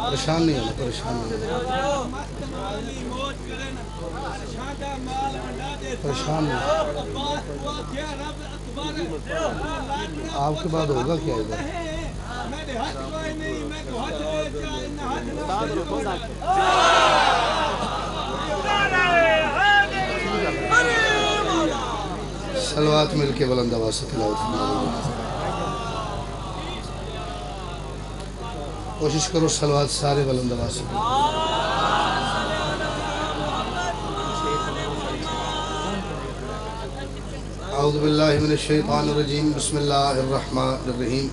پریشان نہیں ہونا، پریشان نہیں ہونا، پریشان نہیں ہونا۔ آپ کے بعد ہوگا کیا ادھر؟ صلوات مل کے بلند آواز سے تلاوت فرمائیے۔ کوشش کرو صلوات سارے بلند آواز سے۔ اعوذ باللہ من الشیطان الرجیم، بسم اللہ الرحمن الرحیم۔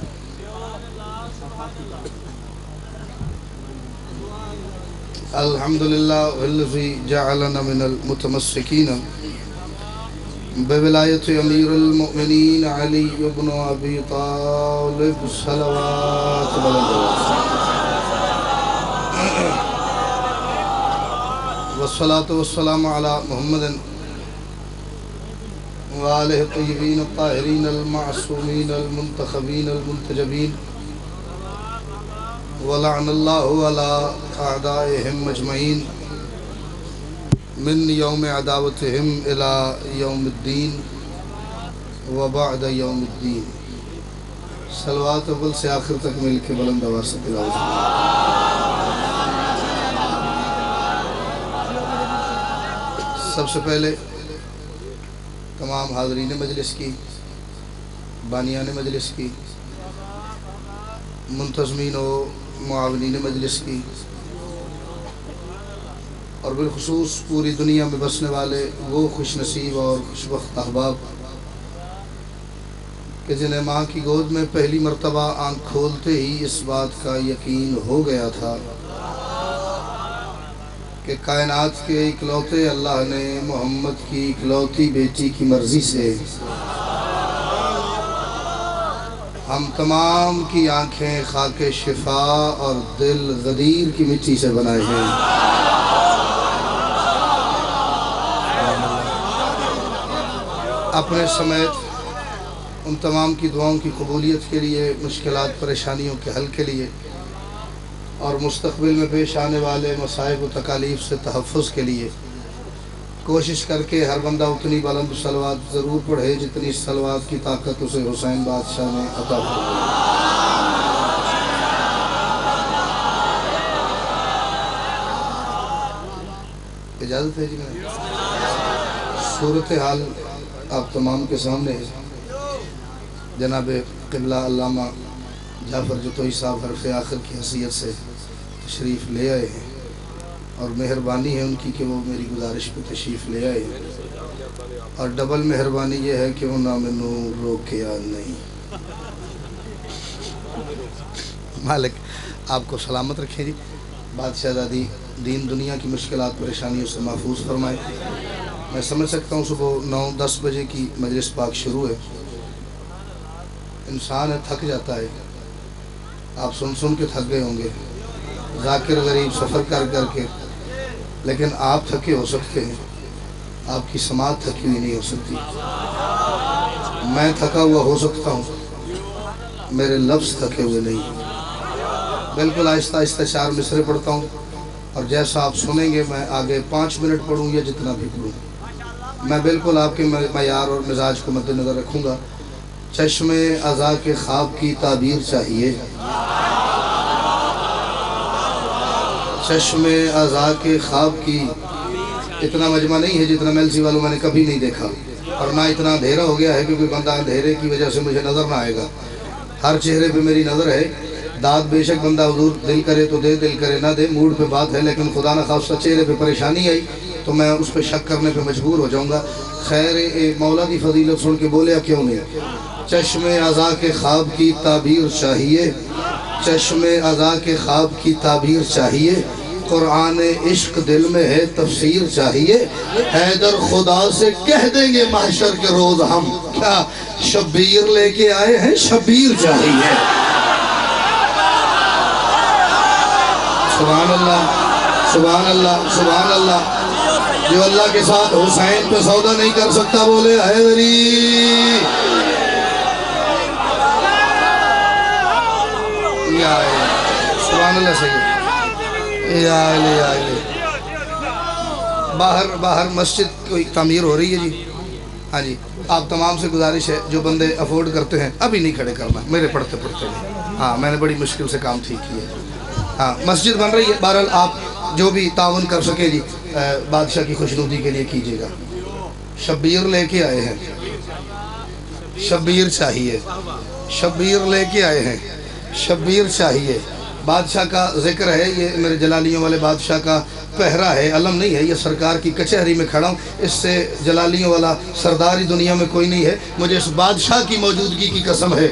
الحمدللہ الذی جعلنا من المتمسکین بولایت امیر المؤمنین علی بن ابی طالب، صلوات بلند والصلاة والسلام علی محمد وآلہ الطیبین الطاہرین المعصومین المنتخبین المنتجبین، ولعن اللہ علی اعدائہم اجمعین من یوم عداوتہم الی یوم الدین وبعد یوم الدین۔ صلوات اول سے آخر تک مل کے بلند آواز سے تلاوت۔ سب سے پہلے تمام حاضرین مجلس کی، بانیان مجلس کی، منتظمین و معاونین مجلس کی، اور بالخصوص پوری دنیا میں بسنے والے وہ خوش نصیب اور خوشبخت احباب کہ جنہیں ماں کی گود میں پہلی مرتبہ آنکھ کھولتے ہی اس بات کا یقین ہو گیا تھا کہ کائنات کے اکلوتے اللہ نے محمد کی اکلوتی بیٹی کی مرضی سے ہم تمام کی آنکھیں خاک شفا اور دل غدیر کی مٹی سے بنائے ہیں۔ اپنے سمیت ان تمام کی دعاؤں کی قبولیت کے لیے، مشکلات پریشانیوں کے حل کے لیے، اور مستقبل میں پیش آنے والے مصائب و تکالیف سے تحفظ کے لیے کوشش کر کے ہر بندہ اتنی بلند صلوات ضرور پڑھے جتنی صلوات کی طاقت اسے حسین بادشاہ نے عطا فرمائی۔ اجازت ہے جی؟ میں صورتحال آپ تمام کے سامنے ہے۔ جناب قبلہ علامہ جعفر جتوئی صاحب حرف آخر کی حیثیت سے تشریف لے آئے ہیں، اور مہربانی ہے ان کی کہ وہ میری گزارش پہ تشریف لے آئے ہیں، اور ڈبل مہربانی یہ ہے کہ وہ نہ مینوں روکیا نہیں۔ مالک آپ کو سلامت رکھیں جی، بادشاہ دادی دین دنیا کی مشکلات پریشانیوں سے محفوظ فرمائے۔ میں سمجھ سکتا ہوں صبح 9-10 بجے کی مجلس پاک شروع ہے، انسان ہے تھک جاتا ہے، آپ سن کے تھک گئے ہوں گے، ذاکر غریب سفر کر کے، لیکن آپ تھکے ہو سکتے ہیں، آپ کی سماعت تھکی ہوئی نہیں ہو سکتی۔ میں تھکا ہوا ہو سکتا ہوں، میرے لفظ تھکے ہوئے نہیں۔ بالکل آہستہ آہستہ 4 مصرے پڑھتا ہوں، اور جیسا آپ سنیں گے میں آگے 5 منٹ پڑھوں یا جتنا بھی پڑھوں، میں بالکل آپ کے معیار اور مزاج کو مد نظر رکھوں گا۔ چشم ازا کے خواب کی تعبیر چاہیے، چشم ازا کے خواب کی، اتنا مجمع نہیں ہے جتنا میلسی والوں میں نے کبھی نہیں دیکھا، اور نہ اتنا اندھیرا ہو گیا ہے کیونکہ بندہ اندھیرے کی وجہ سے مجھے نظر نہ آئے گا۔ ہر چہرے پہ میری نظر ہے، داد بے شک بندہ حضور دل کرے تو دے، دل کرے نہ دے، موڈ پہ بات ہے، لیکن خدا نہ خواستہ چہرے پہ پریشانی آئی تو میں اس پہ شک کرنے پہ مجبور ہو جاؤں گا۔ خیر مولا دی فضیلت سن کے بولیا کیوں نہیں؟ چشم ازا کے خواب کی تعبیر چاہیے، چشم ازا کے خواب کی تعبیر چاہیے، قرآن عشق دل میں ہے تفسیر چاہیے، حیدر خدا سے کہہ دیں گے محشر کے روز ہم کیا شبیر لے کے آئے ہیں، شبیر چاہیے۔ سبحان اللہ، سبحان اللہ، سبحان اللہ۔ جو اللہ کے ساتھ حسین پہ سودا نہیں کر سکتا بولے حیدری۔ سبحان اللہ سید۔ یا علی یا علی۔ باہر مسجد کوئی تعمیر ہو رہی ہے جی، ہاں جی، آپ تمام سے گزارش ہے جو بندے افورڈ کرتے ہیں ابھی نہیں کھڑے کرنا، میرے پڑھتے نہیں، ہاں میں نے بڑی مشکل سے کام ٹھیک کیا ہے، ہاں مسجد بن رہی ہے، بہرحال آپ جو بھی تعاون کر سکیں جی بادشاہ کی خوشنودی کے لیے کیجیے گا۔ شبیر لے کے آئے ہیں، شبیر چاہیے، شبیر لے کے آئے ہیں، شبیر چاہیے۔ بادشاہ کا ذکر ہے، یہ میرے جلالیوں والے بادشاہ کا پہرا ہے، علم نہیں ہے، یہ سرکار کی کچہری میں کھڑا ہوں، اس سے جلالیوں والا سرداری دنیا میں کوئی نہیں ہے، مجھے اس بادشاہ کی موجودگی کی قسم ہے۔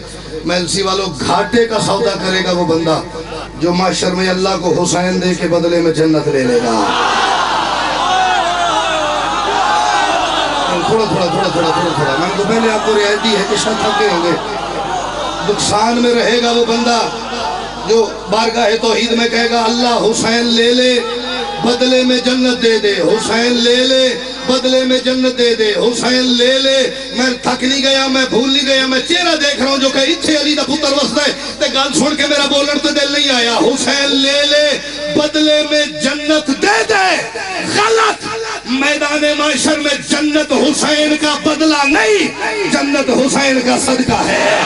میلسی والوں، گھاٹے کا سودا کرے گا وہ بندہ جو معاشر میں اللہ کو حسین دے کے بدلے میں جنت لے لے گا۔ تھوڑا میں نے تو پہلے آپ کو رعایت دی ہے کہ شاید تھک گئے ہوں گے۔ نقصان میں رہے گا وہ بندہ جو بارگاہ توحید میں کہے گا اللہ حسین لے لے بدلے میں جنت دے دے، حسین لے لے بدلے میں جنت دے دے، حسین لے لے۔ میں تھک نہیں گیا، میں بھول نہیں گیا، میں چہرہ دیکھ رہا ہوں جو کہ اتھے علی دا پتر وسدا ہے تے گل سن کے میرا بولن تے دل نہیں آیا۔ حسین لے لے بدلے میں جنت دے دے، غلط۔ میدان معاشر میں جنت حسین کا بدلہ نہیں، جنت حسین کا صدقہ ہے۔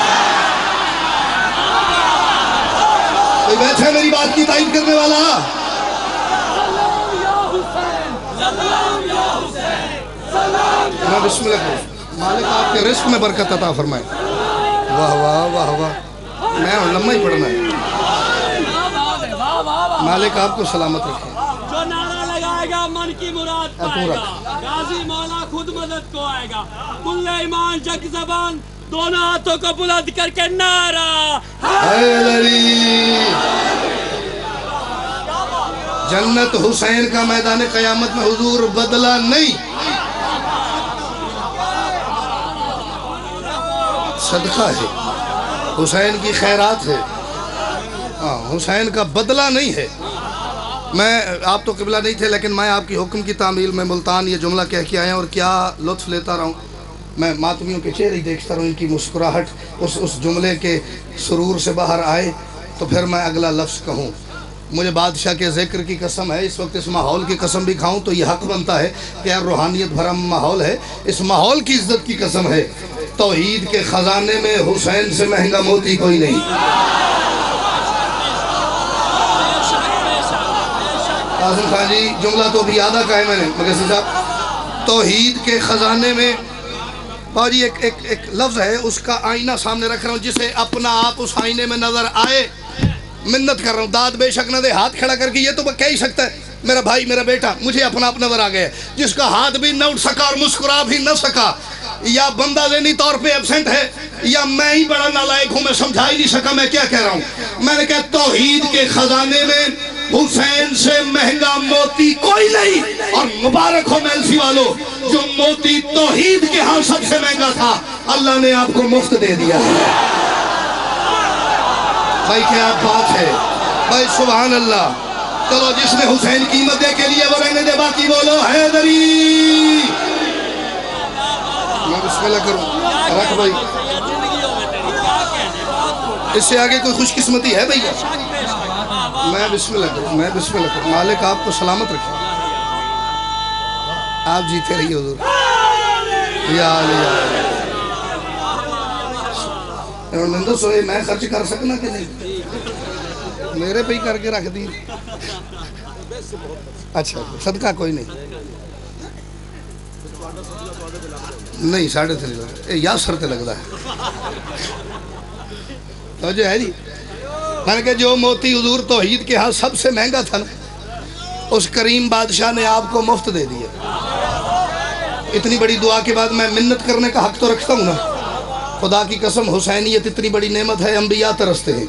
کوئی بیٹھے میری بات کی تائید کرنے والا؟ میں بسم اللہ کروں، مالک آپ کے رزق میں برکت عطا فرمائے۔ واہ واہ واہ واہ، میں اور لمحہ ہی پڑھنا ہے۔ مالک آپ کو سلامت رکھے۔ جو نعرہ لگائے گا من کی مراد پائے گا، غازی مولا خود مدد کو آئے گا۔ کل ایمان جگ زبان، دونوں ہاتھوں کو بلند کر کے نعرہ حیدری۔ جنت حسین کا میدان قیامت میں حضور بدلہ نہیں، صدقہ ہے، حسین کی خیرات ہے، حسین کا بدلہ نہیں ہے۔ میں آپ تو قبلہ نہیں تھے لیکن میں آپ کی حکم کی تعمیل میں ملتان یہ جملہ کہہ کے آیا اور کیا لطف لیتا رہا ہوں۔ میں ماتمیوں کے چہرے دیکھتا رہا ہوں، ان کی مسکراہٹ اس جملے کے سرور سے باہر آئے تو پھر میں اگلا لفظ کہوں۔ مجھے بادشاہ کے ذکر کی قسم ہے، اس وقت اس ماحول کی قسم بھی کھاؤں تو یہ حق بنتا ہے کہ یار روحانیت بھرا ماحول ہے، اس ماحول کی عزت کی قسم ہے۔ توحید کے خزانے میں حسین سے مہنگا موتی کوئی نہیں۔ قاسم خان جی جملہ تو بھی آدھا کہا ہے میں نے، مگسی صاحب توحید کے خزانے میں باجی ایک لفظ ہے، اس کا آئینہ سامنے رکھ رہا ہوں، جسے اپنا آپ اس آئینے میں نظر آئے، منت کر رہا ہوں، داد بے شک نہ دے، ہاتھ کھڑا کر کے یہ تو کہہ ہی سکتا ہے میرا بھائی میرا بیٹا مجھے اپنا آپ نظر آ گیا، جس کا ہاتھ بھی نہ اٹھ سکا اور مسکرا بھی نہ سکا، یا بندہ ذہنی طور پہ ایبسنٹ ہے، یا میں ہی بڑا نالائق ہوں، میں سمجھا ہی نہیں سکا میں کیا کہہ رہا ہوں۔ میں نے کہا توحید کے خزانے میں حسین سے مہنگا موتی کوئی نہیں، اور مبارک ہو میلسی والو جو موتی توحید کے ہاں سب سے مہنگا تھا اللہ نے آپ کو مفت دے دیا ہے۔ بھائی کیا بات ہے، بھائی سبحان اللہ۔ چلو جس نے حسین قیمت دے کے لیے وہ رہنے دے، باقی بولو حیدری۔ میں بسم اللہ کروں، رکھ بھائی، اس سے آگے کوئی خوش قسمتی ہے بھئی؟ میں بسم اللہ کروں، میں بسم اللہ کروں۔ مالک آپ کو سلامت رکھے، آپ جیتے رہیے حضور۔ یا علی نندو سوئے میں خرچ کر سکنا کہ نہیں؟ میرے پہ ہی کر کے رکھ دی۔ اچھا صدقہ کوئی نہیں، نہیں 3.5 یا سرتے لگ رہا ہے تو جو ہے جی، میں نے کہا جو موتی حضور توحید کے ہاں سب سے مہنگا تھا نا، اس کریم بادشاہ نے آپ کو مفت دے دیا۔ اتنی بڑی دعا کے بعد میں منت کرنے کا حق تو رکھتا ہوں نا، خدا کی قسم حسینیت اتنی بڑی نعمت ہے، انبیاء ترستے ہیں۔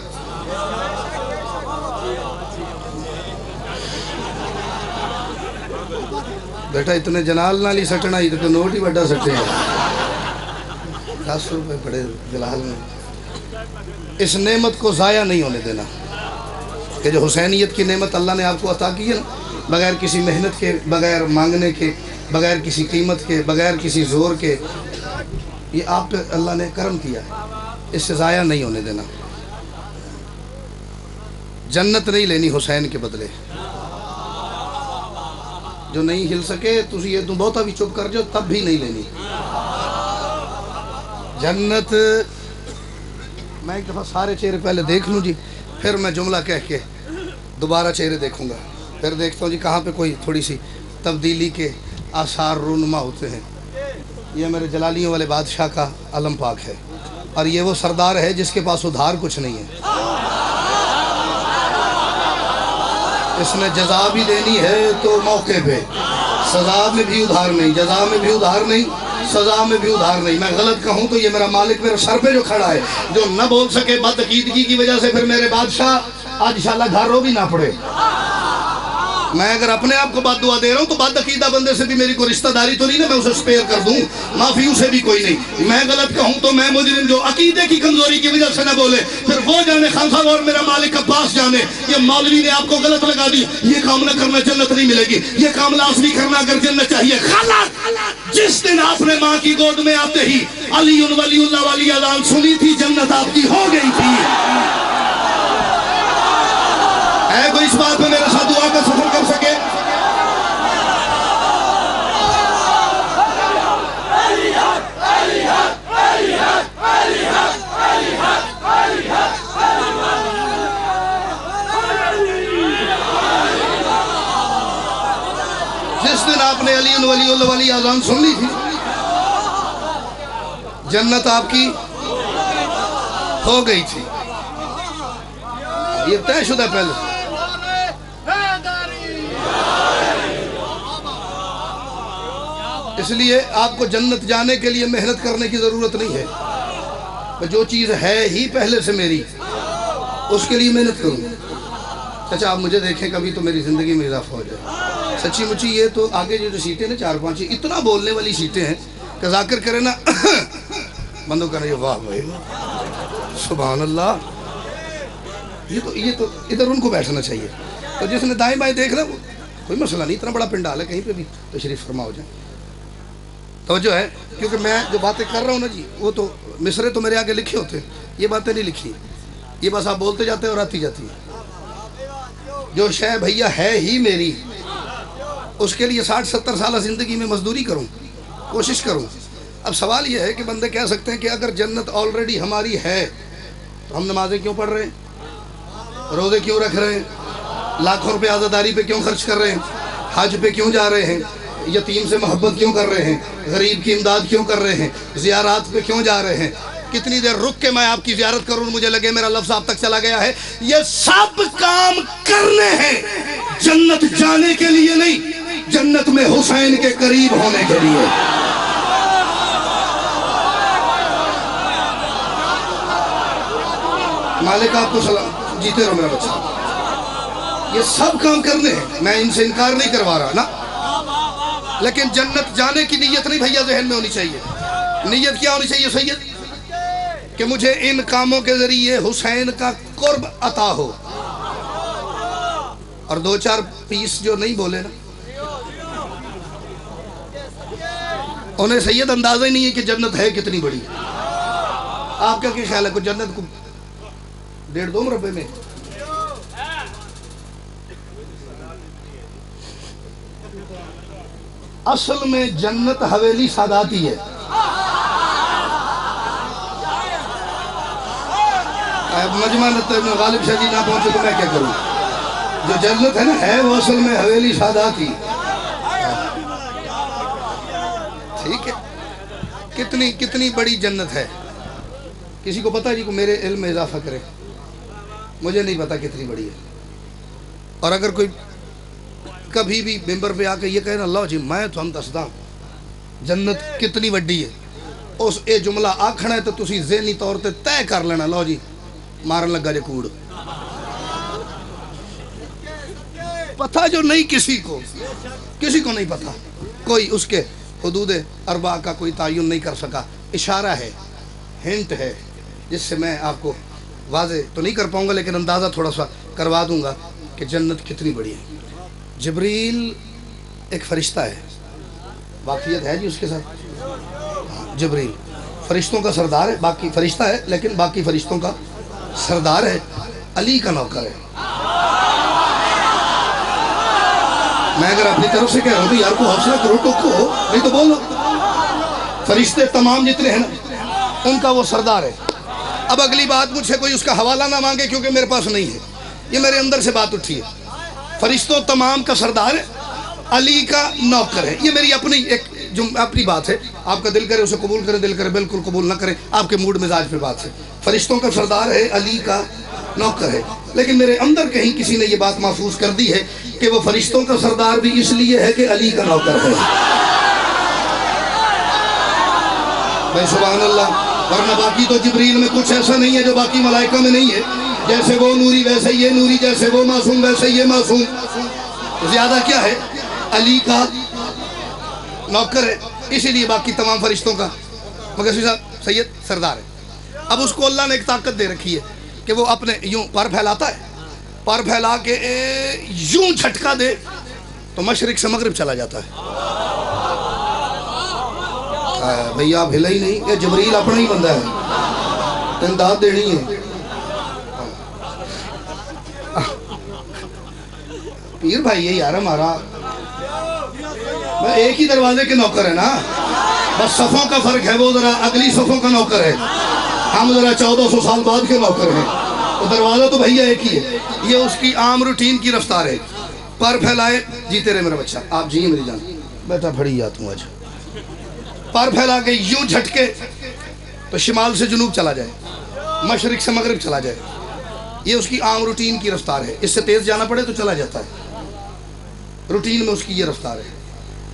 بیٹا اتنے جنال نہ لی سٹنا، یہ تو نوٹ ہی بڑا سٹے ہیں، 10 روپے بڑے جلال میں۔ اس نعمت کو ضائع نہیں ہونے دینا کہ جو حسینیت کی نعمت اللہ نے آپ کو عطا کی ہے نا، بغیر کسی محنت کے، بغیر مانگنے کے، بغیر کسی قیمت کے، بغیر کسی زور کے، یہ آپ پہ اللہ نے کرم کیا ہے، اس سے ضائع نہیں ہونے دینا۔ جنت نہیں لینی حسین کے بدلے، جو نہیں ہل سکے تسی یہ تو بہتا بھی چپ کر جاؤ تب بھی نہیں لینی جنت. میں ایک دفعہ سارے چہرے پہلے دیکھ لوں جی، پھر میں جملہ کہہ کے دوبارہ چہرے دیکھوں گا، پھر دیکھتا ہوں جی کہاں پہ کوئی تھوڑی سی تبدیلی کے آثار رونما ہوتے ہیں. یہ میرے جلالیوں والے بادشاہ کا علم پاک ہے، اور یہ وہ سردار ہے جس کے پاس ادھار کچھ نہیں ہے. اس نے جزا بھی دینی ہے تو موقع پہ، سزا میں بھی ادھار نہیں، جزا میں بھی ادھار نہیں، سزا میں بھی ادھار نہیں. میں غلط کہوں تو یہ میرا مالک میرے سر پہ جو کھڑا ہے، جو نہ بول سکے بدعقیدگی کی وجہ سے، پھر میرے بادشاہ آج انشاءاللہ گھر رو بھی نہ پڑے. میں اگر اپنے آپ کو بد دعا دے رہا ہوں تو بد عقیدہ بندے سے بھی میری کوئی رشتہ داری تو نہیں نا، میں اسے سپیئر کر دوں، معافی اسے بھی کوئی نہیں. میں غلط کہوں تو میں مجرم جو عقیدے کی کمزوری کی وجہ سے نہ بولے، پھر وہ جانے خان صاحب اور میرا مالک عباس جانے یہ مولوی نے آپ کو غلط لگا دی، یہ کام نہ کرنا جنت نہیں ملے گی، یہ کام لازمی کرنا اگر جنت چاہیے. غلط. جس دن آپ نے ماں کی گود میں آتے ہی علی ولی اللہ والی اذان سنی تھی، جنت آپ کی ہو گئی تھی. ہے کوئی اس بات میں میرے ساتھ دعا کا سفر کر سکے؟ جس دن آپ نے علی ولی اللہ والی اذان سن لی تھی، جنت آپ کی ہو گئی تھی. یہ طے شدہ پہلے. اس لیے آپ کو جنت جانے کے لیے محنت کرنے کی ضرورت نہیں ہے. جو چیز ہے ہی پہلے سے میری، اس کے لیے محنت کروں. چچا آپ مجھے دیکھیں کبھی تو میری زندگی میں اضافہ ہو جائے. سچی مچی یہ تو آگے جو سیٹیں نا 4-5 اتنا بولنے والی سیٹیں ہیں کہ ذاکر کرے نا بندوں کا نہیں. واہ بھائی سبحان اللہ. یہ تو ادھر ان کو بیٹھنا چاہیے. تو جس نے دائیں بائیں دیکھ رہا کوئی مسئلہ نہیں، اتنا بڑا پنڈال ہے، کہیں پہ بھی تشریف فرما ہو جائے. توجہ ہے، کیونکہ میں جو باتیں کر رہا ہوں نا جی، وہ تو مصرے تو میرے آگے لکھے ہوتے ہیں، یہ باتیں نہیں لکھی، یہ بس آپ بولتے جاتے ہیں اور آتی جاتی ہے. جو شے بھیا ہے ہی میری، اس کے لیے 60-70 سالہ زندگی میں مزدوری کروں، کوشش کروں. اب سوال یہ ہے کہ بندے کہہ سکتے ہیں کہ اگر جنت آلریڈی ہماری ہے تو ہم نمازیں کیوں پڑھ رہے ہیں، روزے کیوں رکھ رہے ہیں، لاکھوں روپے عزاداری پہ کیوں خرچ کر رہے ہیں، حج پہ کیوں جا رہے ہیں، یتیم سے محبت کیوں کر رہے ہیں، غریب کی امداد کیوں کر رہے ہیں، زیارات پہ کیوں جا رہے ہیں. کتنی دیر رک کے میں آپ کی زیارت کروں، مجھے لگے میرا لفظ آپ تک چلا گیا ہے. یہ سب کام کرنے ہیں جنت جانے کے لیے نہیں، جنت میں حسین کے قریب ہونے کے لیے. مالک آپ کو سلام، جیتے رہو میرا بچہ. یہ سب کام کرنے ہیں، میں ان سے انکار نہیں کروا رہا نا، لیکن جنت جانے کی نیت نہیں بھیا ذہن میں ہونی چاہیے. نیت کیا ہونی چاہیے سید؟ کہ مجھے ان کاموں کے ذریعے حسین کا قرب عطا ہو. اور 2-4 پیس جو نہیں بولے نا، انہیں سید اندازہ ہی نہیں ہے کہ جنت ہے کتنی بڑی. آپ کا کیا خیال ہے، کوئی جنت کو 1.5-2 مربع میں؟ اصل میں جنت حویلی ساداتی ہے. مجمع غالب شاہ جی نہ پہنچے تو میں کیا کروں. جو جنت ہے نا، ہے وہ اصل میں حویلی ساداتی. ٹھیک ہے، کتنی بڑی جنت ہے. کسی کو پتہ جی کو میرے علم میں اضافہ کرے، مجھے نہیں پتا کتنی بڑی ہے. اور اگر کوئی کبھی بھی ممبر پہ آ کے یہ کہنا اللہ جی میں تو ہم دسدا جنت کتنی وڈی ہے، اس اے جملہ آکھنا ہے تو تسی ذہنی طور تے طے کر لینا لو جی مارن لگا جے کوڑ. پتہ جو نہیں کسی کو نہیں پتہ، کوئی اس کے حدود اربع کا کوئی تعین نہیں کر سکا. اشارہ ہے، ہنٹ ہے، جس سے میں آپ کو واضح تو نہیں کر پاؤں گا لیکن اندازہ تھوڑا سا کروا دوں گا کہ جنت کتنی بڑی ہے. جبریل ایک فرشتہ ہے، واقعیت ہے جی اس کے ساتھ. جبریل فرشتوں کا سردار ہے، باقی فرشتہ ہے لیکن باقی فرشتوں کا سردار ہے، علی کا نوکر ہے. میں اگر اپنی طرف سے کہہ رہا ہوں تو یار کو حوصلہ کرو، ٹوکو، نہیں تو بولو۔ فرشتے تمام جتنے ہیں نا ان کا وہ سردار ہے۔ اب اگلی بات مجھ سے کوئی اس کا حوالہ نہ مانگے کیونکہ میرے پاس نہیں ہے، یہ میرے اندر سے بات اٹھی ہے۔ فرشتوں تمام کا سردار ہے، علی کا نوکر ہے۔ یہ میری اپنی بات ہے، آپ کا دل کرے اسے قبول کرے، دل کرے بالکل قبول نہ کرے، آپ کے موڈ مزاج پہ بات ہے۔ فرشتوں کا سردار ہے، علی کا نوکر ہے، لیکن میرے اندر کہیں کسی نے یہ بات محفوظ کر دی ہے کہ وہ فرشتوں کا سردار بھی اس لیے ہے کہ علی کا نوکر ہے۔ بھائی سبحان اللہ، ورنہ باقی تو جبریل میں کچھ ایسا نہیں ہے جو باقی ملائکہ میں نہیں ہے۔ جیسے وہ نوری ویسے یہ نوری، جیسے وہ معصوم ویسے یہ معصوم۔ زیادہ کیا ہے؟ علی کا نوکر ہے، اسی لیے باقی تمام فرشتوں کا مگر صاحب سید سردار ہے۔ اب اس کو اللہ نے ایک طاقت دے رکھی ہے کہ وہ اپنے یوں پر پھیلاتا ہے، پر پھیلا کے یوں جھٹکا دے تو مشرق سے مغرب چلا جاتا ہے۔ بھئی آپ ہلا ہی نہیں، یہ جبریل اپنا ہی بندہ ہے، امداد دینی ہے۔ پیر بھائی ہے یار ہمارا، ایک ہی دروازے کے نوکر ہے نا، بس صفوں کا فرق ہے، وہ ذرا اگلی صفوں کا نوکر ہے، ہم ذرا 1400 سال بعد کے نوکر ہیں۔ تو دروازہ تو بھیا ایک ہی ہے، یہ اس کی عام روٹین کی رفتار ہے۔ پر پھیلائے، جیتے رہے میرا بچہ، آپ جیئے میری جان، بیٹا پھڑی جاتا ہوں آج۔ پر پھیلا کے یوں جھٹکے تو شمال سے جنوب چلا جائے، مشرق سے مغرب چلا جائے، یہ اس کی عام روٹین کی رفتار ہے۔ اس سے تیز جانا پڑے تو چلا جاتا ہے، روٹین میں اس کی یہ رفتار ہے۔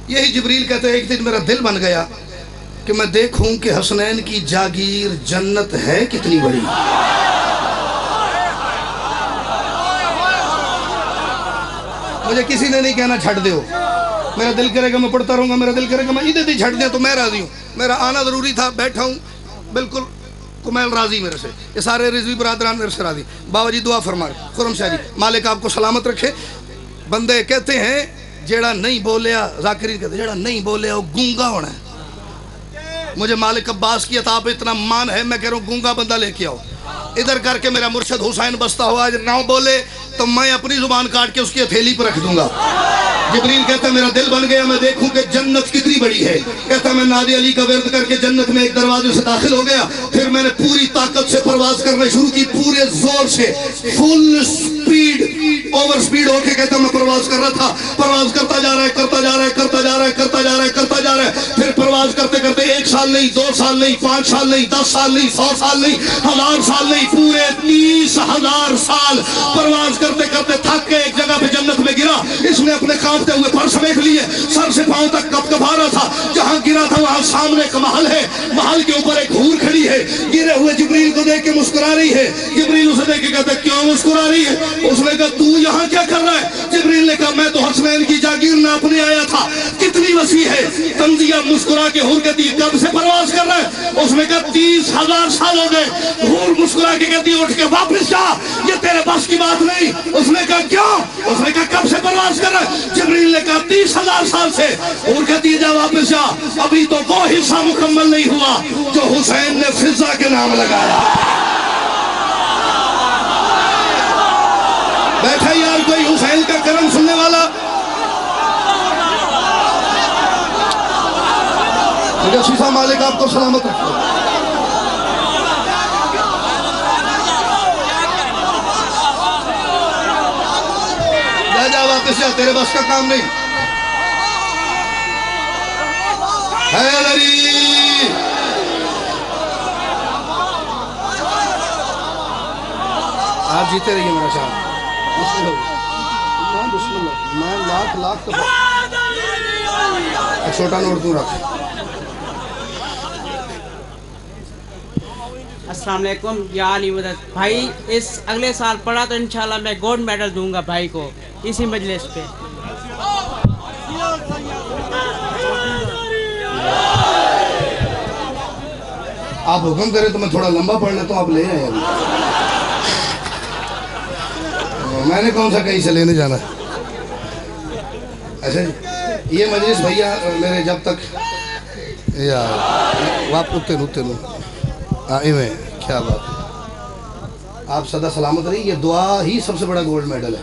یہی جبریل کہتے ہیں ایک دن میرا دل بن گیا کہ میں دیکھوں کہ حسنین کی جاگیر جنت ہے کتنی بڑی۔ مجھے کسی نے نہیں کہنا چھٹ دیو، میرا دل کرے گا میں پڑھتا رہوں گا، میرا دل کرے گا میں ادھر ہی چھٹ دیں تو میں راضی ہوں۔ میرا آنا ضروری تھا، بیٹھا ہوں، بالکل کمیل راضی میرے سے، یہ سارے رضوی برادران میرے سے راضی۔ بابا جی دعا فرمائے، خرم شاہ جی مالک آپ کو سلامت رکھے۔ بندے کہتے ہیں جیڑا نہیں بولیا، ذاکرین کہتے ہیں جیڑا نہیں بولیا وہ گونگا ہونا ہے۔ مجھے مالک عباس کی عطا پہ اتنا مان ہے، میں کہہ رہا ہوں گونگا بندہ لے کے آؤ، ادھر کر کے میرا مرشد حسین بستہ ہوا نہ بولے تو میں اپنی زبان کاٹ کے اس کی ہتھیلی پر رکھ دوں گا۔ جبریل کہتا ہے میرا دل بن گیا میں دیکھوں کہ جنت کتنی بڑی ہے۔ کہتا ہے میں نادی علی کا ورد کر کے جنت میں ایک دروازے سے داخل ہو گیا، پھر میں نے پوری طاقت سے پرواز کرنا شروع کی، پورے زور سے، فل سپیڈ، اوور سپیڈ ہو کے کہتا ہے میں پرواز کر رہا تھا، پرواز کرتا جا رہا ہے، کرتا جا رہا ہے، کرتا جا رہا ہے، کرتا جا رہا ہے، کرتا جا رہا ہے۔ پھر پرواز کرتے کرتے 1 سال نہیں، 2 سال نہیں، 5 سال نہیں، 10 سال نہیں، 100 سال نہیں، 1000 سال نہیں، پورے 30,000 سال پرواز کرتے کرتے تھک کے ایک جگہ پہ جنت میں گرا۔ اس نے اپنے کانپتے ہوئے پر سمیٹ لیے، سر سے پاؤں تک کپ کپا رہا تھا۔ جہاں گرا تھا وہاں سامنے ایک محل ہے، محل کے اوپر ایک حور کھڑی ہے، گرے ہوئے جبریل کو دیکھ کے مسکرا رہی ہے۔ جبریل اسے دیکھ کے کہتا ہے کیوں مسکرا رہی ہے؟ اس نے کہا تو یہاں کیا کر رہا ہے؟ جبریل نے کہا میں تو حسنین کی جاگیر ناپنے آیا تھا، کتنی وسیع ہے۔ تنزیہ مسکرا کے حور کہتی کب سے پرواز کر رہا ہے؟ اس نے کہا 30,000 سال ہو گئے۔ حور مسکرا کے کہتی اٹھ کے واپس جا، یہ تیرے بس کی بات نہیں۔ اس نے کہا کیوں؟ اس نے کہا کب سے پرواز کر رہا ہے؟ جبریل نے کہا 30,000 سال سے۔ اور کہتی ہے جا واپس جا، ابھی تو وہ حصہ مکمل نہیں ہوا جو حسین نے فضا کے نام لگایا۔ بیٹھا یار کوئی حسین کا کرم سننے والا؟ شفا مالک آپ کو سلامت رکھو۔ جا واپس جا، تیرے بس کا کام نہیں۔ حیدری آپ جیتے رہیے میرا شاہ، بسم اللہ، بسم اللہ، میں لاکھ ایک چھوٹا نوٹ دوں رکھ۔ السلام علیکم یا علی مدد بھائی، اس اگلے سال پڑھا تو انشاءاللہ میں گولڈ میڈل دوں گا بھائی کو اسی مجلس پہ۔ آپ حکم کریں تو میں تھوڑا لمبا پڑھ لیتا ہوں، آپ لے آئے ابھی۔ میں نے کون سا کہیں سے لینے جانا ہے؟ ایسے یہ مجلس بھیا میرے جب تک یار واپ اتے نو میں کیا بات، آپ سدا سلامت رہی۔ یہ دعا ہی سب سے بڑا گولڈ میڈل ہے۔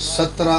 17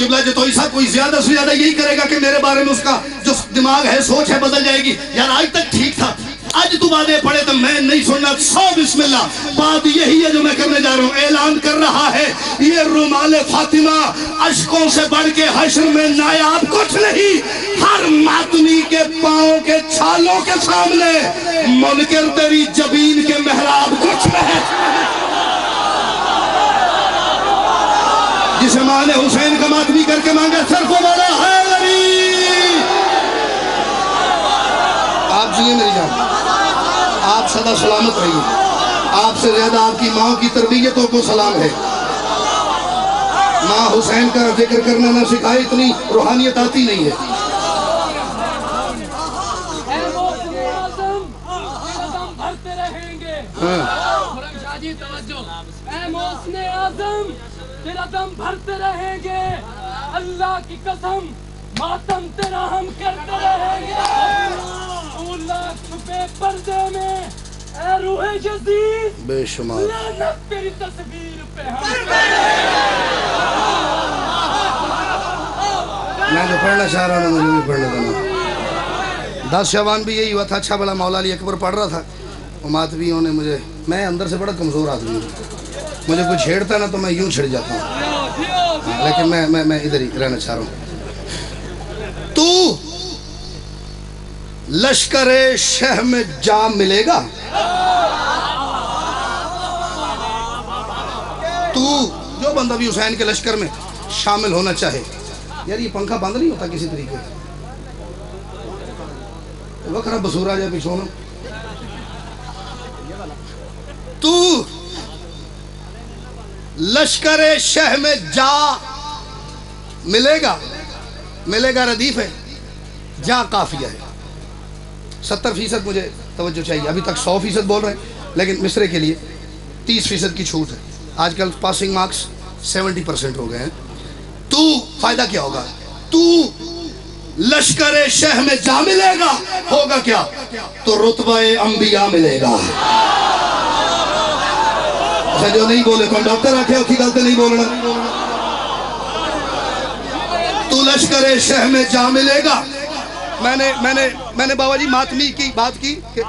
قبلہ جتوئی صاحب کوئی زیادہ سے زیادہ یہی کرے گا کہ میرے بارے میں اس کا جو دماغ ہے سوچ ہے بدل جائے گی. یار آج تک ٹھیک تھا, آج تو باتیں پڑھے تو میں نہیں سننا. سو بسم اللہ. بات یہی ہے جو میں کرنے جا رہا ہوں. اعلان کر رہا ہے یہ رومال فاطمہ اشکوں سے بڑھ کے حشر میں نایاب کچھ نہیں. ہر ماتمی کے پاؤں کے چھالوں کے سامنے منکر تیری جبین کے محراب کچھ نہیں. جسے ماں نے حسین کا ماتمی کر کے مانگا سر کو بولا ہے علی. آپ سنیے میری جان, آپ سدا سلامت رہیے. آپ سے زیادہ آپ کی ماں کی تربیتوں کو سلام ہے. ماں حسین کا ذکر کرنا نہ سکھائے, اتنی روحانیت آتی نہیں ہے. اے محسن اعظم قدم بھرتے رہیں گے. خرم جی توجہ. اے محسن اعظم تیرا دم بھرتے رہیں گے. اللہ کی قسم ماتم تیرا ہم کرتے رہیں گے. اللہ چھپے پردے میں اے روح جزید بے شمار لعنت تیری تصویر پہ ہم. میں جو پڑھنا چاہ رہا ہوں مجھے بھی پڑھنے دینا. 10 شعبان بھی یہی ہوا تھا. اچھا بلا مولا علی اکبر پڑھ رہا تھا. وہ ماتویوں نے مجھے, میں اندر سے بڑا کمزور آدمی ہوں, مجھے کوئی چھیڑتا نا تو میں یوں چھڑ جاتا ہوں, لیکن میں ادھر ہی رہنا چاہ رہا ہوں. تو لشکر شہ میں جا ملے گا. تو جو بندہ بھی حسین کے لشکر میں شامل ہونا چاہے. یار یہ پنکھا بند نہیں ہوتا کسی طریقے سے, وقت بسور آ جائے پیچھوں. تو لشکر شہ میں جا ملے گا. ملے گا ردیف ہے, جا قافیہ ہے. 70% مجھے توجہ چاہیے. ابھی تک 100% بول رہے ہیں, لیکن مصرے کے لیے 30% کی چھوٹ ہے. آج کل پاسنگ مارکس 70% ہو گئے ہیں. تو فائدہ کیا ہوگا؟ تو لشکر شہ میں جا ملے گا, ہوگا کیا؟ تو رتبہ انبیاء ملے گا. اچھا جو نہیں بولے کون ڈاکٹر آکھے ہو کی غلطی نہیں بولنا. تو لشکر شہ میں جا ملے گا. میں نے بابا جی ماتمی کی بات کی کہ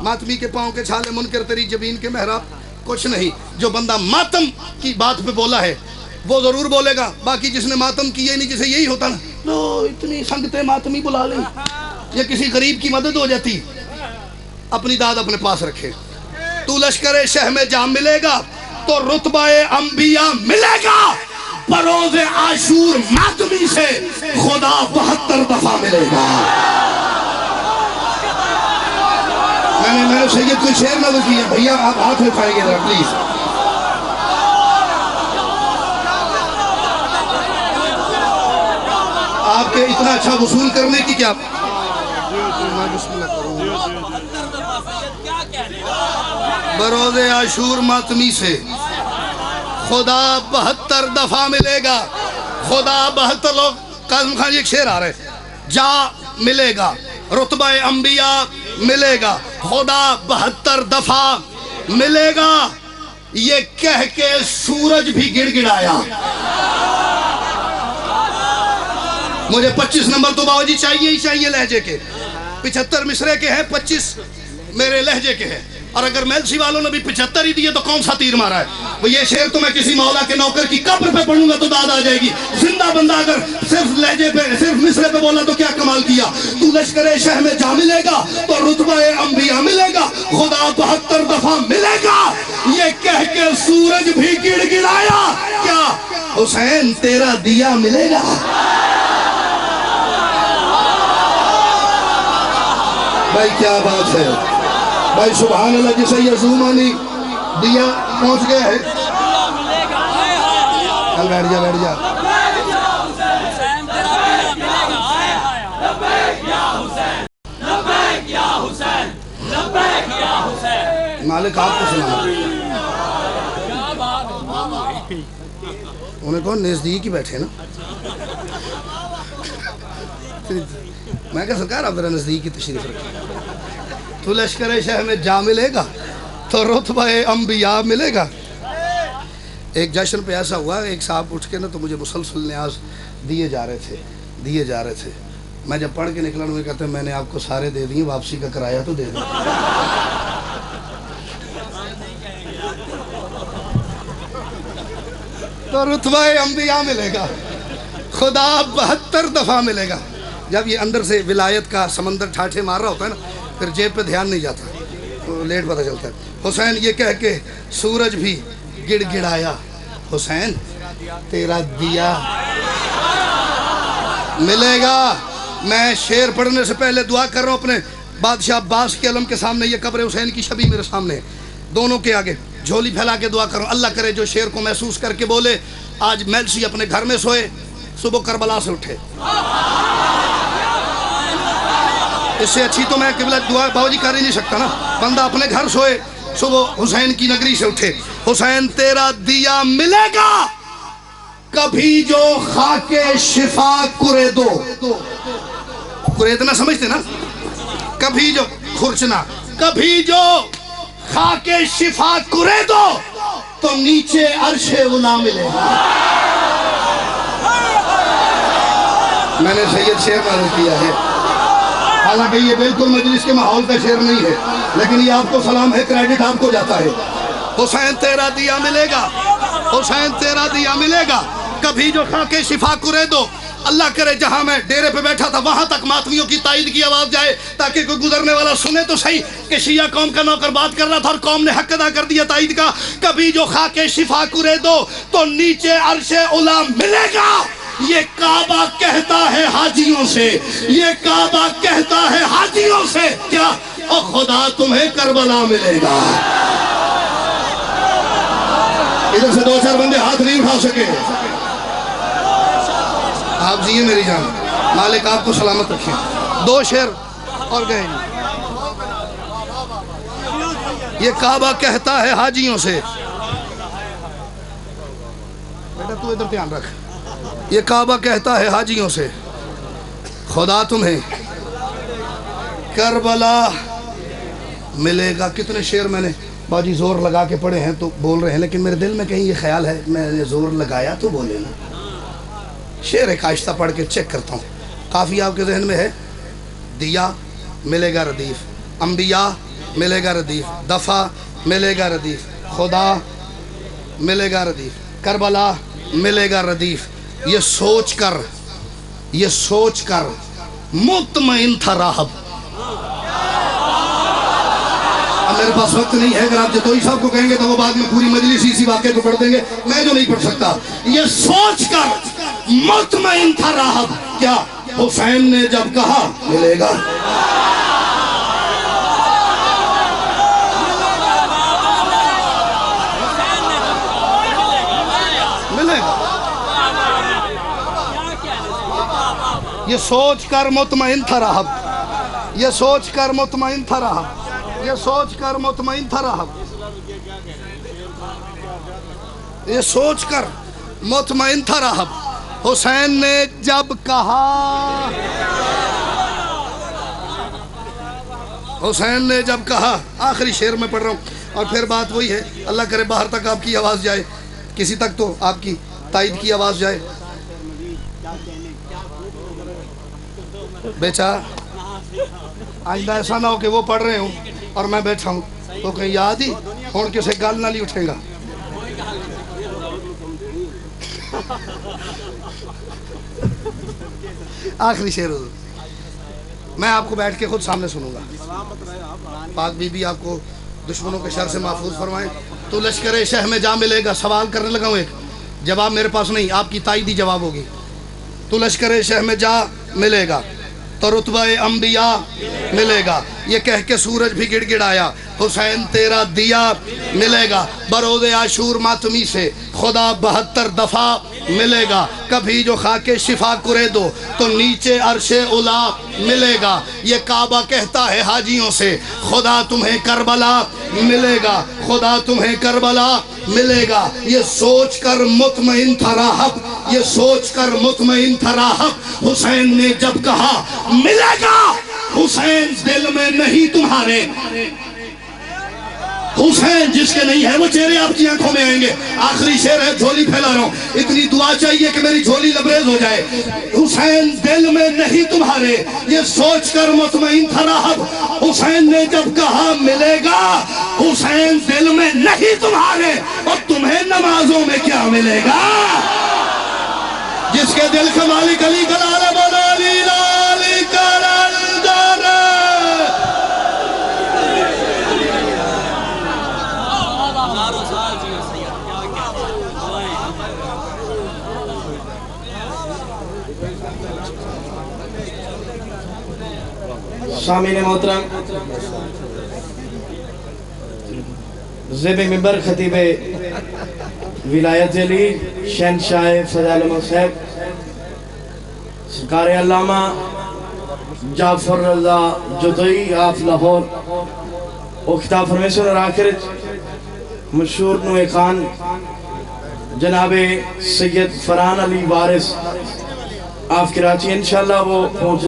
ماتمی کے پاؤں کے چھالے منکر تیری جبین کے محراب کچھ نہیں. جو بندہ ماتم کی بات پہ بولا ہے وہ ضرور بولے گا. باقی جس نے ماتم کیے نہیں, جسے یہی ہوتا نا لو اتنی سنگتے ماتمی بلا لیں, یہ کسی غریب کی مدد ہو جاتی. اپنی داد اپنے پاس رکھے. تو لشکر شہ میں جا ملے گا تو رتبہ انبیاء ملے گا. بروز عاشور ماتمی سے خدا 72 دفعہ ملے گا. میں نے سید کو شعر نظر کیا. بھیا آپ ہاتھ اٹھائیں گے ذرا پلیز. آپ کے اتنا اچھا وصول کرنے کی کیا بروز عاشور ماتمی سے خدا 72 دفعہ ملے گا. خدا 72 لوگ قاسم خان جی ایک شعر آ رہے, جا ملے گا, رتبہ انبیاء ملے گا, خدا 72 دفعہ ملے گا. یہ کہہ کے سورج بھی گڑ گڑایا. مجھے 25 نمبر تو باو جی چاہیے ہی چاہیے لہجے کے. 75 مصرے کے ہیں, 25 میرے لہجے کے ہیں. اور اگر میلسی والوں نے بھی 75 ہی دیے تو کون سا تیر مارا ہے. وہ یہ شعر تو میں کسی مولا کے نوکر کی قبر پہ پڑھوں گا تو داد آ جائے گی. زندہ بندہ اگر صرف لہجے پہ صرف مصرے پہ بولا تو کیا کمال کیا. تو لشکر شہ میں جا ملے گا تو رتبہ انبیاء ملے گا. خدا 72 دفعہ ملے گا. یہ کہہ کے سورج بھی گڑ گڑایا. کیا حسین تیرا دیا ملے گا. بھائی کیا بات ہے بھائی, سبحان اللہ. جسے یہ زومانی دیا پہنچ گیا ہے. بیٹھ جا بیٹھ جا. مالک آپ کو سنا انہیں کون نزدیک ہی بیٹھے نا. میں کہا سرکار آپ ذرا نزدیک ہی تشریف رکھیں. تو لشکر شہ میں جا ملے گا تو رتبہ انبیاء ملے گا. ایک جشن پہ ایسا ہوا، ایک صاحب اٹھ کے نا تو مجھے مسلسل نیاز دیے جا رہے تھے. میں جب پڑھ کے نکلا وہ کہتے ہیں میں نے آپ کو سارے دے دیے، واپسی کا کرایہ تو دے دیں. تو رتبہ انبیاء ملے گا، خدا 72 دفعہ ملے گا. جب یہ اندر سے ولایت کا سمندر ٹھاٹھے مار رہا ہوتا ہے نا، پھر جیب پہ دھیان نہیں جاتا، تو لیٹ پتہ چلتا ہے. حسین یہ کہہ کے سورج بھی گڑ گڑایا، حسین تیرا دیا ملے گا. میں شعر پڑھنے سے پہلے دعا کر رہا ہوں اپنے بادشاہ عباس کے علم کے سامنے، یہ قبر حسین کی شبیہ میرے سامنے، دونوں کے آگے جھولی پھیلا کے دعا کر رہا ہوں. اللہ کرے جو شعر کو محسوس کر کے بولے، آج میلسی اپنے گھر میں سوئے، صبح کربلا سے اٹھے. اس سے اچھی تو میں قبلہ دعا باوجی کر ہی نہیں سکتا نا. بندہ اپنے گھر سوئے، صبح حسین کی نگری سے اٹھے. حسین تیرا دیا ملے گا کبھی جو خاک شفا کرے دو. کریدنا سمجھتے نا، کبھی جو کھرچنا، کبھی جو خاک شفا کرے دو تو نیچے عرش اولا ملے گا. میں نے سید شعر معلوم کیا ہے، حالانکہ یہ بالکل مجلس کے ماحول کا شعر نہیں ہے، لیکن یہ آپ کو سلام ہے، کریڈٹ آپ کو جاتا ہے. حسین تیرا دیا ملے گا، حسین تیرا دیا ملے گا کبھی جو خاک شفا کرے دو. اللہ کرے جہاں میں ڈیرے پہ بیٹھا تھا وہاں تک ماتمیوں کی تائید کی آواز جائے، تاکہ کوئی گزرنے والا سنے تو صحیح کہ شیعہ قوم کا نوکر بات کر رہا تھا اور قوم نے حق ادا کر دیا تائید کا. کبھی جو خاک شفا کرے دو تو نیچے عرش اولا ملے گا. یہ کعبہ کہتا ہے حاجیوں سے، یہ کعبہ کہتا ہے حاجیوں سے، کیا او خدا تمہیں کربلا ملے گا. ادھر سے 2-4 بندے ہاتھ نہیں اٹھا سکے. آپ جیئے میری جان، مالک آپ کو سلامت رکھیں. 2 شعر اور گئے. یہ کعبہ کہتا ہے حاجیوں سے، بیٹا تو ادھر دھیان رکھ. یہ کعبہ کہتا ہے حاجیوں سے، خدا تمہیں کربلا ملے گا. کتنے شعر میں نے باجی زور لگا کے پڑھے ہیں تو بول رہے ہیں، لیکن میرے دل میں کہیں یہ خیال ہے میں نے زور لگایا تو بولے نا. شعر ایک آہستہ پڑھ کے چیک کرتا ہوں. کافی آپ کے ذہن میں ہے، دیا ملے گا ردیف، انبیاء ملے گا ردیف، دفع ملے گا ردیف، خدا ملے گا ردیف، کربلا ملے گا ردیف. یہ سوچ کر مطمئن تھا راہب. اب میرے پاس وقت نہیں ہے، اگر آپ جتوئی صاحب کو کہیں گے تو وہ بعد میں پوری مجلس اسی واقعے کو پڑھ دیں گے، میں جو نہیں پڑھ سکتا. یہ سوچ کر مطمئن تھا راہب، کیا حسین نے جب کہا ملے گا. ملے گا. یہ سوچ کر مطمئن تھا راہب، یہ سوچ کر مطمئن تھا راہب، یہ سوچ کر مطمئن تھا راہب، یہ سوچ کر مطمئن تھا راہب. حسین نے جب کہا، حسین نے جب کہا، آخری شعر میں پڑھ رہا ہوں اور پھر بات وہی ہے، اللہ کرے باہر تک آپ کی آواز جائے، کسی تک تو آپ کی تائید کی آواز جائے. بیچا آئندہ ایسا نہ ہو کہ وہ پڑھ رہے ہوں اور میں بیٹھا ہوں تو کہیں یاد ہی ہون کسے گال نہ لی اٹھے گا. آخری شعر میں آپ کو بیٹھ کے خود سامنے سنوں گا. پاک بی بی آپ کو دشمنوں کے شر سے محفوظ فرمائیں. تو لشکر شہ میں جا ملے گا. سوال کرنے لگا ہوں، ایک جواب میرے پاس نہیں، آپ کی تائیدی جواب ہوگی. تو لشکر شہ میں جا ملے گا تو رتبہ انبیاء ملے گا. یہ کہہ کے سورج بھی گڑ گڑایا، حسین تیرا دیا ملے گا. بروز عاشور ماتمی سے خدا 72 دفعہ ملے گا. کبھی جو خاک شفا کرے دو تو نیچے عرش اولا ملے گا. یہ کعبہ کہتا ہے حاجیوں سے، خدا تمہیں کربلا ملے گا، خدا تمہیں کربلا ملے گا. یہ سوچ کر مطمئن تھا راہب، یہ سوچ کر مطمئن تھا راہب. حسین نے جب کہا ملے گا، حسین دل میں نہیں تمہارے، حسین جس کے نہیں ہے وہ چہرے آپ کی آنکھوں میں آئیں گے. آخری شعر ہے, جھولی پھیلا رہا ہوں, اتنی دعا چاہیے کہ میری جھولی لبریز ہو جائے. حسین دل میں نہیں تمہارے, یہ سوچ کر مطمئن تھا راہب. حسین نے جب کہا ملے گا, حسین دل میں نہیں تمہارے, اور تمہیں نمازوں میں کیا ملے گا. جس کے دل کا مالک علی کلال بنا لی لالی کلال دانا. سامعین محترم, زیب منبر خطیب ولایت علی شہنشاہ فضائل احمد صاحب سرکار علامہ جعفر رضا جدئی آف لاہور او خطاب فرمیسون اور آخر مشہور نوے خان جناب سید فرحان علی وارث آف کراچی انشاءاللہ وہ پہنچ